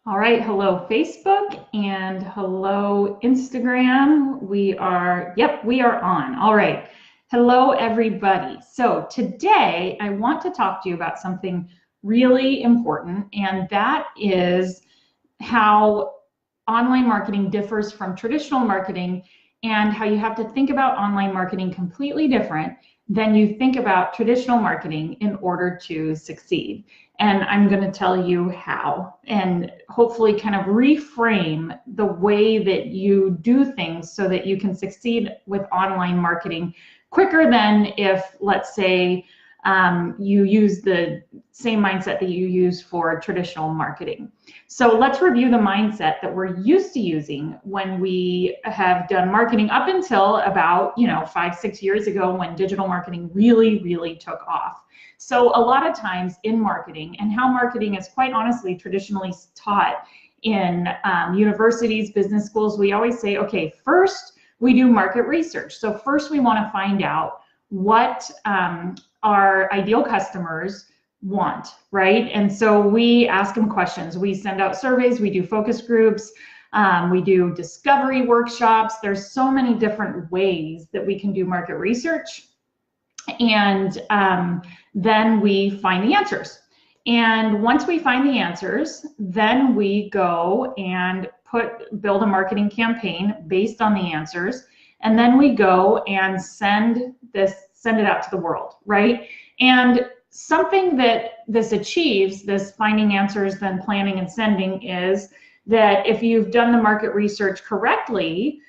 All right, hello Facebook and hello Instagram. We are on. All right. Hello everybody. So today I want to talk to you about something really important, and that is how online marketing differs from traditional marketing and how you have to think about online marketing completely different than you think about traditional marketing in order to succeed. And I'm going to tell you how, and hopefully kind of reframe the way that you do things so that you can succeed with online marketing quicker than if, let's say, you use the same mindset that you use for traditional marketing. So let's review the mindset that we're used to using when we have done marketing up until about 5-6 years ago, when digital marketing really took off. So a lot of times in marketing, and how marketing is quite honestly traditionally taught in universities, business schools, we always say, okay, first we do market research. So first we want to find out what our ideal customers want, right? And so we ask them questions. We send out surveys, we do focus groups, we do discovery workshops. There's so many different ways that we can do market research. And then we find the answers. And once we find the answers, then we go and build a marketing campaign based on the answers. And then we go and send it out to the world, right? And something that this achieves, this finding answers, then planning and sending, is that if you've done the market research correctly,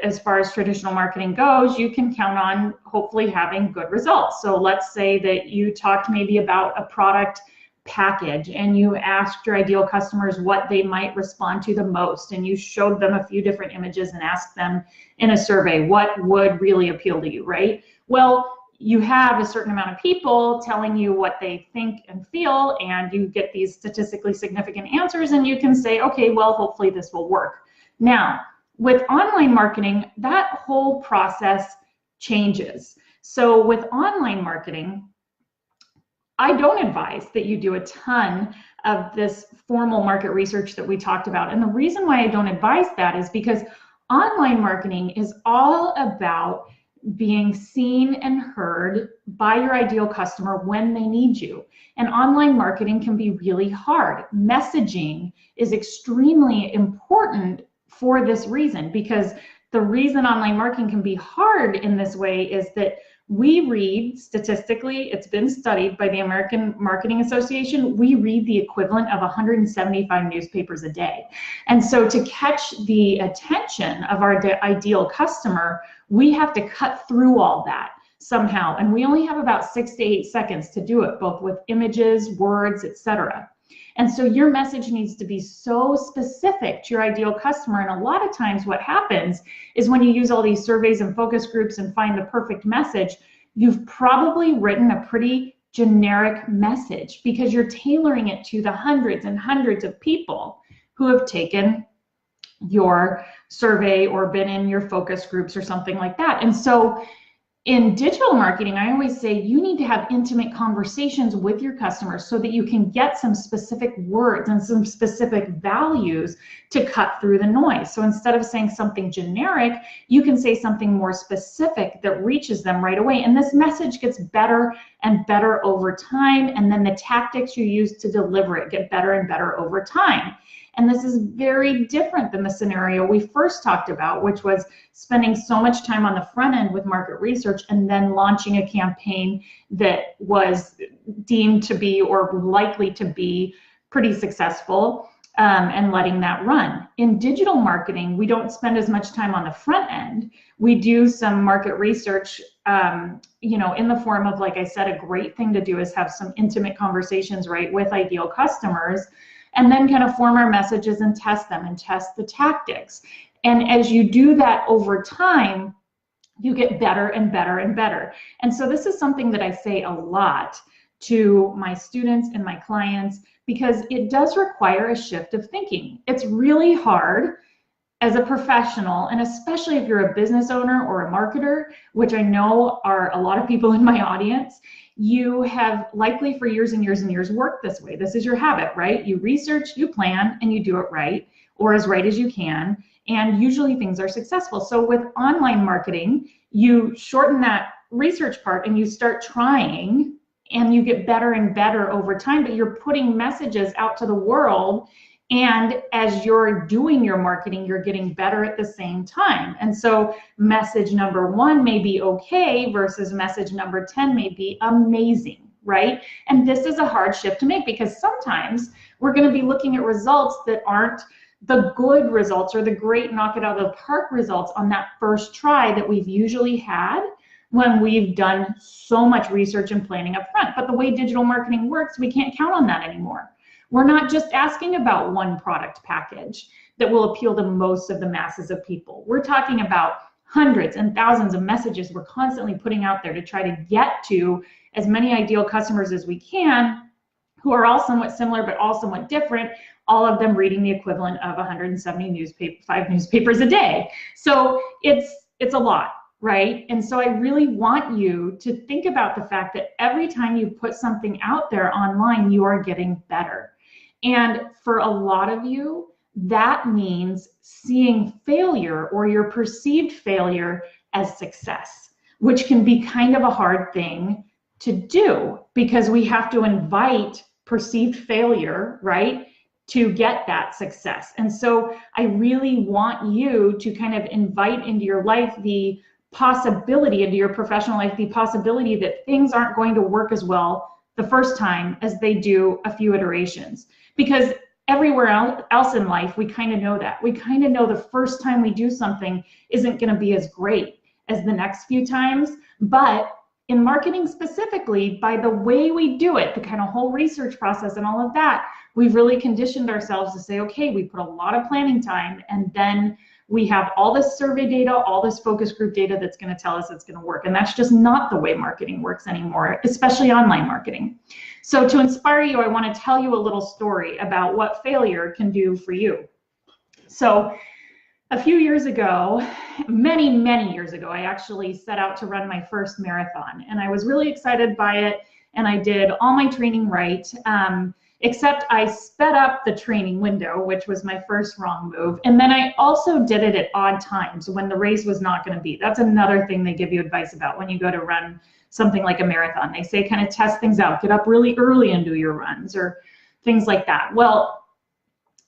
as far as traditional marketing goes, you can count on hopefully having good results. So let's say that you talked maybe about a product package and you asked your ideal customers what they might respond to the most, and you showed them a few different images and asked them in a survey what would really appeal to you, right? Well, you have a certain amount of people telling you what they think and feel, and you get these statistically significant answers, and you can say, okay, well, hopefully this will work. Now, with online marketing, that whole process changes. So with online marketing, I don't advise that you do a ton of this formal market research that we talked about. And the reason why I don't advise that is because online marketing is all about being seen and heard by your ideal customer when they need you. And online marketing can be really hard. Messaging is extremely important for this reason, because the reason online marketing can be hard in this way is that we read, statistically, it's been studied by the American Marketing Association, we read the equivalent of 175 newspapers a day. And so to catch the attention of our ideal customer, we have to cut through all that somehow. And we only have about 6 to 8 seconds to do it, both with images, words, etc. And so your message needs to be so specific to your ideal customer. And a lot of times what happens is when you use all these surveys and focus groups and find the perfect message, you've probably written a pretty generic message because you're tailoring it to the hundreds and hundreds of people who have taken your survey or been in your focus groups or something like that. And so in digital marketing, I always say you need to have intimate conversations with your customers so that you can get some specific words and some specific values to cut through the noise. So instead of saying something generic, you can say something more specific that reaches them right away. And this message gets better and better over time. And then the tactics you use to deliver it get better and better over time. And this is very different than the scenario we first talked about, which was spending so much time on the front end with market research and then launching a campaign that was deemed to be or likely to be pretty successful, and letting that run. In digital marketing, we don't spend as much time on the front end. We do some market research, in the form of, like I said, a great thing to do is have some intimate conversations, right, with ideal customers, and then kind of form our messages and test them and test the tactics. And as you do that over time, you get better and better and better. And so this is something that I say a lot to my students and my clients, because it does require a shift of thinking. It's really hard as a professional, and especially if you're a business owner or a marketer, which I know are a lot of people in my audience, you have likely for years and years and years worked this way. This is your habit, right? You research, you plan, and you do it right, or as right as you can, and usually things are successful. So with online marketing, you shorten that research part and you start trying, and you get better and better over time, but you're putting messages out to the world, and as you're doing your marketing, you're getting better at the same time. And so message number 1 may be okay versus message number 10 may be amazing, right? And this is a hard shift to make, because sometimes we're going to be looking at results that aren't the good results or the great knock it out of the park results on that first try that we've usually had when we've done so much research and planning up front. But the way digital marketing works, we can't count on that anymore. We're not just asking about one product package that will appeal to most of the masses of people. We're talking about hundreds and thousands of messages we're constantly putting out there to try to get to as many ideal customers as we can, who are all somewhat similar but all somewhat different, all of them reading the equivalent of 5 newspapers a day. So it's a lot, right? And so I really want you to think about the fact that every time you put something out there online, you are getting better. And for a lot of you, that means seeing failure or your perceived failure as success, which can be kind of a hard thing to do, because we have to invite perceived failure, right, to get that success. And so I really want you to kind of invite into your life the possibility, into your professional life, the possibility that things aren't going to work as well the first time as they do a few iterations. Because everywhere else in life, we kind of know that. We kind of know the first time we do something isn't going to be as great as the next few times. But in marketing specifically, by the way we do it, the kind of whole research process and all of that, we've really conditioned ourselves to say, okay, we put a lot of planning time, and then we have all this survey data, all this focus group data that's going to tell us it's going to work. And that's just not the way marketing works anymore, especially online marketing. So to inspire you, I want to tell you a little story about what failure can do for you. So a few years ago, many years ago, I actually set out to run my first marathon, and I was really excited by it, and I did all my training right. Except I sped up the training window, which was my first wrong move. And then I also did it at odd times when the race was not going to be. That's another thing they give you advice about when you go to run something like a marathon. They say kind of test things out, get up really early and do your runs or things like that. Well,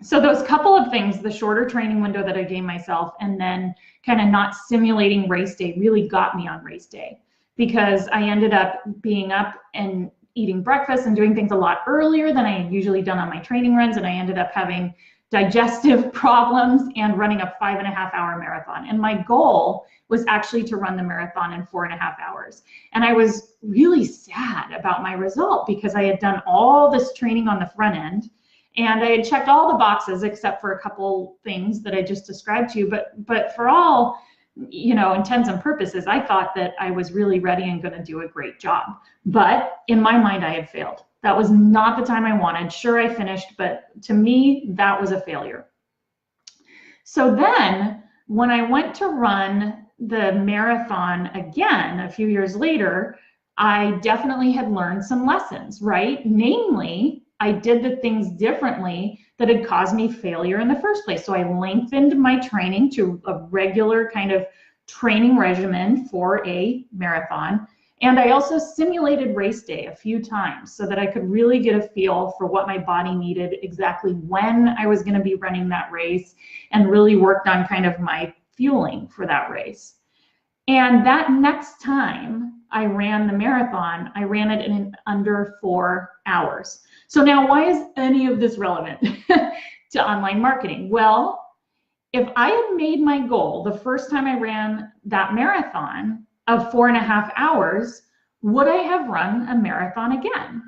so those couple of things, the shorter training window that I gave myself and then kind of not simulating race day, really got me on race day, because I ended up being up and eating breakfast and doing things a lot earlier than I had usually done on my training runs, and I ended up having digestive problems and running a 5.5-hour marathon. And my goal was actually to run the marathon in 4.5 hours. And I was really sad about my result, because I had done all this training on the front end, and I had checked all the boxes except for a couple things that I just described to you. But for all, you know, intents and purposes, I thought that I was really ready and going to do a great job. But in my mind, I had failed. That was not the time I wanted. Sure, I finished, but to me, that was a failure. So then when I went to run the marathon again a few years later, I definitely had learned some lessons, right? Namely, I did the things differently that had caused me failure in the first place. So I lengthened my training to a regular kind of training regimen for a marathon. And I also simulated race day a few times so that I could really get a feel for what my body needed, exactly when I was going to be running that race, and really worked on kind of my fueling for that race. And that next time I ran the marathon, I ran it in under 4 hours. So now, why is any of this relevant to online marketing? Well, if I had made my goal the first time I ran that marathon of 4.5 hours, would I have run a marathon again?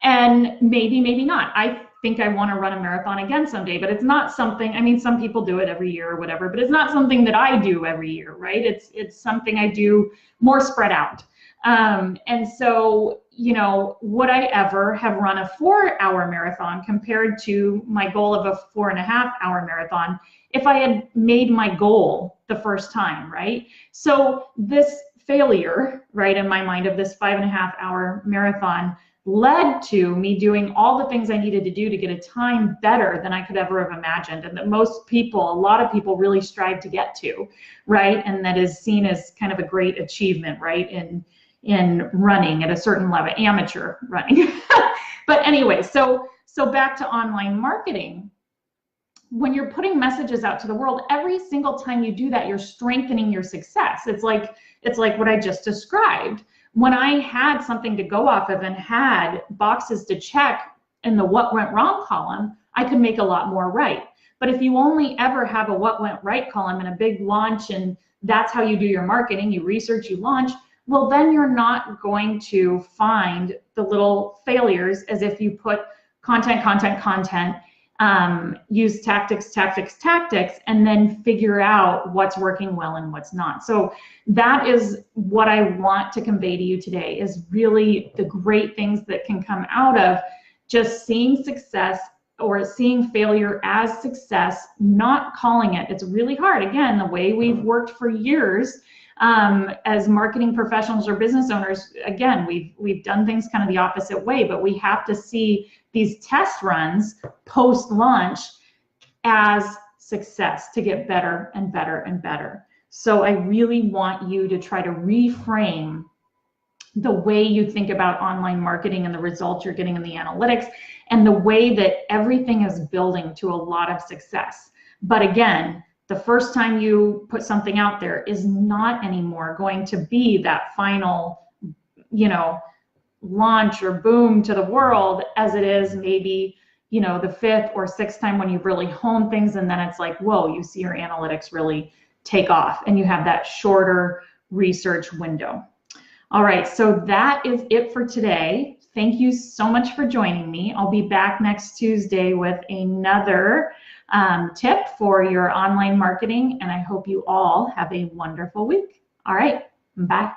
And maybe, maybe not. I think I want to run a marathon again someday, but it's not something, I mean, some people do it every year or whatever, but it's not something that I do every year, right? It's something I do more spread out. And so, you know, would I ever have run a 4-hour marathon compared to my goal of a 4.5-hour marathon if I had made my goal the first time, right? So this failure, right, in my mind of this 5.5-hour marathon led to me doing all the things I needed to do to get a time better than I could ever have imagined, and that most people, a lot of people really strive to get to, right? And that is seen as kind of a great achievement, right, in running at a certain level, amateur running. But anyway, so back to online marketing. When you're putting messages out to the world, every single time you do that, you're strengthening your success. It's like what I just described. When I had something to go off of and had boxes to check in the what went wrong column, I could make a lot more right. But if you only ever have a what went right column and a big launch, and that's how you do your marketing, you research, you launch, well, then you're not going to find the little failures as if you put content, use tactics, and then figure out what's working well and what's not. So that is what I want to convey to you today, is really the great things that can come out of just seeing success or seeing failure as success, not calling it. It's really hard. Again, the way we've worked for years as marketing professionals or business owners, again, we've done things kind of the opposite way, but we have to see these test runs post-launch as success to get better and better and better. So I really want you to try to reframe the way you think about online marketing and the results you're getting in the analytics, and the way that everything is building to a lot of success. But again, the first time you put something out there is not anymore going to be that final, launch or boom to the world, as it is maybe, the fifth or sixth time when you've really honed things, and then it's like, whoa, you see your analytics really take off and you have that shorter research window. All right, so that is it for today. Thank you so much for joining me. I'll be back next Tuesday with another tip for your online marketing, and I hope you all have a wonderful week. All right, bye.